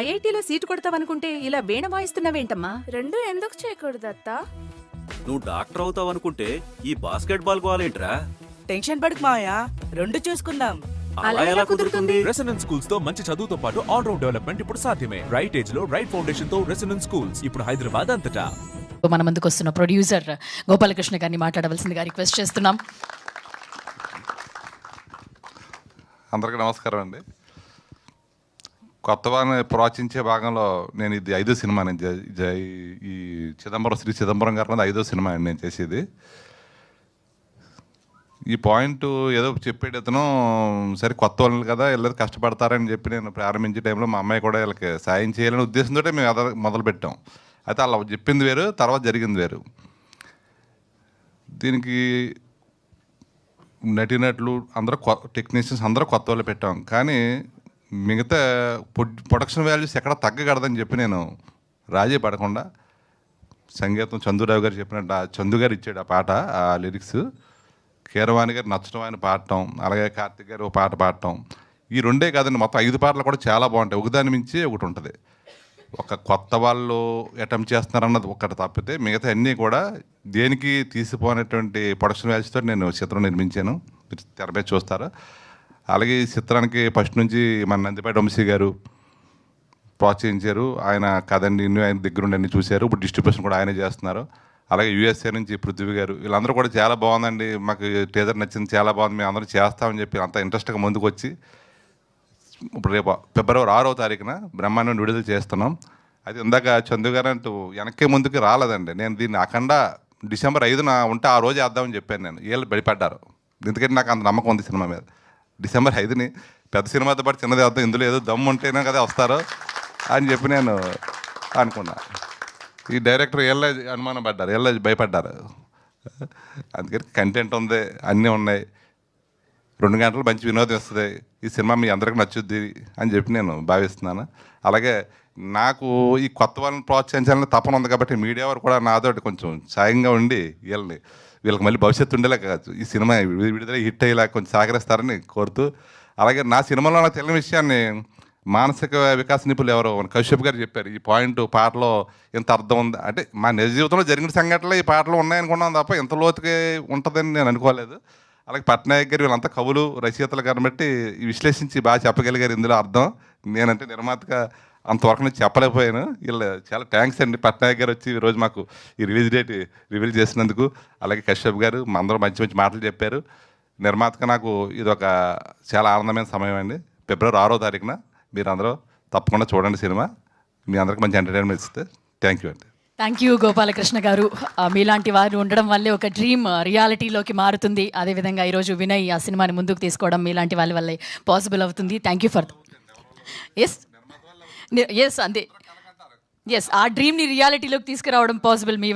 ఐఐటీలో seat కొడతావనుకుంటే ఇలా వీణ వాయిస్తున్నావేంటమ్మా? రెండు ఎందుకు చేయకూడదు అత్త? నువ్వు డాక్టర్ అవుతావు అనుకుంటే ఈ బాస్కెట్ బాల్ గోలేంట్రా? టెన్షన్ పడకు మావయ్య, రెండు చూసుకుందాం. అలా ఎలా కుదురుతుంది? రెసిడెన్స్ స్కూల్స్ తో మంచి చదువుతో పాటు ఆల్ రౌండ్ డెవలప్మెంట్ ఇప్పుడు సాధ్యమే. రైట్ ఏజ్ లో రైట్ ఫౌండేషన్ తో రెసిడెన్స్ స్కూల్స్ ఇప్పుడు హైదరాబాద్ అంతటా. మన ముందుకు వస్తున్న ప్రొడ్యూసర్ గోపాలకృష్ణ గారిని మాట్లాడవలసిందిగా రిక్వెస్ట్ చేస్తున్నాం. అందరికీ నమస్కారం అండి. కొత్త వారిని ప్రోత్సహించే భాగంలో నేను ఇది 5వ సినిమా. నేను ఈ శ్రీ చిదంబరం గారు 5వ సినిమా అండి నేను చేసేది. ఈ పాయింట్ ఏదో చెప్పేది అతను, సరే కొత్త వాళ్ళు కదా వీళ్ళది కష్టపడతారని చెప్పి నేను ప్రారంభించే టైంలో మా అమ్మాయి కూడా వీళ్ళకి సాయం చేయాలనే ఉద్దేశంతో మేము అదే మొదలుపెట్టాం. అయితే అలా చెప్పింది వేరు, తర్వాత జరిగింది వేరు. దీనికి నటినట్లు అందరూ టెక్నీషియన్స్ అందరూ కొత్త వాళ్ళు పెట్టాం. కానీ మిగతా ప్రొడక్షన్ వాల్యూస్ ఎక్కడ తగ్గకూడదని చెప్పి నేను రాజీ పడకుండా సంగీతం చందురావు గారు చెప్పినట్టు చందు గారు ఇచ్చాడు ఆ పాట, ఆ లిరిక్స్. కీరవాణి గారు నచ్చడం ఆయన పాడటం, అలాగే కార్తిక్ గారు ఒక పాట పాడటం. ఈ రెండే కాదండి, మొత్తం 5 పాటలు కూడా చాలా బాగుంటాయి. ఒకదాని మించి ఒకటి ఉంటుంది. ఒక కొత్త వాళ్ళు అటెంప్ట్ చేస్తున్నారన్నది ఒకటి తప్పితే మిగతా అన్నీ కూడా దేనికి తీసిపోయినటువంటి ప్రొడక్షన్ వాల్యూస్తో నేను చిత్రం నిర్మించాను. మీరు తెరపై చూస్తారు. అలాగే ఈ చిత్రానికి ఫస్ట్ నుంచి మన నందిపేట వంశీ గారు ప్రోత్సహించారు. ఆయన కదండి ఇన్ని ఆయన దగ్గరుండి అన్ని చూశారు. ఇప్పుడు డిస్ట్రిబ్యూషన్ కూడా ఆయనే చేస్తున్నారు. అలాగే యూఎస్ఏ నుంచి పృథ్వీ గారు, వీళ్ళందరూ కూడా చాలా బాగుందండి, మాకు టీజర్ నచ్చింది, చాలా బాగుంది, మేము అందరం చేస్తామని చెప్పి అంత ఇంట్రెస్ట్గా ముందుకు వచ్చి ఇప్పుడు రేపు ఫిబ్రవరి 6వ తారీఖున బ్రహ్మాండం విడుదల చేస్తున్నాం. అయితే ఇందాక చందు గారు అంటూ వెనక్కి ముందుకి రాలేదండి. నేను దీన్ని అఖండ డిసెంబర్ 5న ఉంటే ఆ రోజు వేద్దామని చెప్పాను నేను. వీళ్ళు బడిపడ్డారు, ఎందుకంటే నాకు అంత నమ్మకం ఉంది సినిమా మీద. డిసెంబర్ 5ని పెద్ద సినిమాతో పాటు చిన్నది వేద్దాం, ఇందులో ఏదో దమ్ము ఉంటేనే కదా వస్తారు అని చెప్పి నేను అనుకున్నా. ఈ డైరెక్టర్ వీళ్ళే అనుమానం పడ్డారు, వీళ్ళే భయపడ్డారు. అందుకని కంటెంట్ ఉంది, అన్నీ ఉన్నాయి, 2 గంటలు మంచి వినోదం వస్తుంది, ఈ సినిమా మీ అందరికీ నచ్చుద్ది అని చెప్పి నేను భావిస్తున్నాను. అలాగే నాకు ఈ కొత్త వాళ్ళని ప్రోత్సహించాలని తపన ఉంది కాబట్టి మీడియా వారు కూడా నాతోటి కొంచెం సాయంగా ఉండి వీళ్ళకి మళ్ళీ భవిష్యత్తు ఉండేలా కాదు, ఈ సినిమా విడుదల హిట్ అయ్యేలా కొంచెం సహకరిస్తారని కోరుతూ, అలాగే నా సినిమాలో నాకు తెలియని విషయాన్ని మానసిక వికాస నిపుణులు ఎవరో కశ్యప్ గారు చెప్పారు. ఈ పాయింట్ పాటలో ఇంత అర్థం ఉంది అంటే, మా నిజ జీవితంలో జరిగిన సంఘటనలు ఈ పాటలో ఉన్నాయనుకున్నాను తప్ప ఇంత లోతుగా ఉంటుందని నేను అనుకోలేదు. అలాగే పట్నాయక్ గారు వీళ్ళంతా కవులు రచయితలు కాబట్టి విశ్లేషించి బాగా చెప్పగలిగారు ఇందులో అర్థం. నేనంటే నిర్మాతగా అంతవరకు నేను చెప్పలేకపోయాను. వీళ్ళు చాలా థ్యాంక్స్ అండి. పట్నాయక్ గారు వచ్చి ఈరోజు మాకు ఈ రిలీజ్ డేట్ రివీల్ చేసినందుకు. అలాగే కశ్యప్ గారు అందరూ మంచి మంచి మాటలు చెప్పారు. నిర్మాతగా నాకు ఇది ఒక చాలా ఆనందమైన సమయం అండి. ఫిబ్రవరి 6వ తారీఖున మీరు అందరూ తప్పకుండా చూడండి సినిమా. మీ అందరికి మంచి ఎంటర్టైన్మెంట్ ఇస్తే థ్యాంక్ యూ అండి. థ్యాంక్ యూ గోపాలకృష్ణ గారు. మీలాంటి వారు ఉండడం వల్లే ఒక డ్రీమ్ రియాలిటీలోకి మారుతుంది. అదేవిధంగా ఈరోజు వినయ్ ఆ సినిమాని ముందుకు తీసుకోవడం మీలాంటి వాళ్ళ వల్లే పాసిబుల్ అవుతుంది. థ్యాంక్ యూ ఫర్ ఎస్ అంతే. ఎస్, ఆ డ్రీమ్ని రియాలిటీలోకి తీసుకురావడం పాసిబుల్ మీ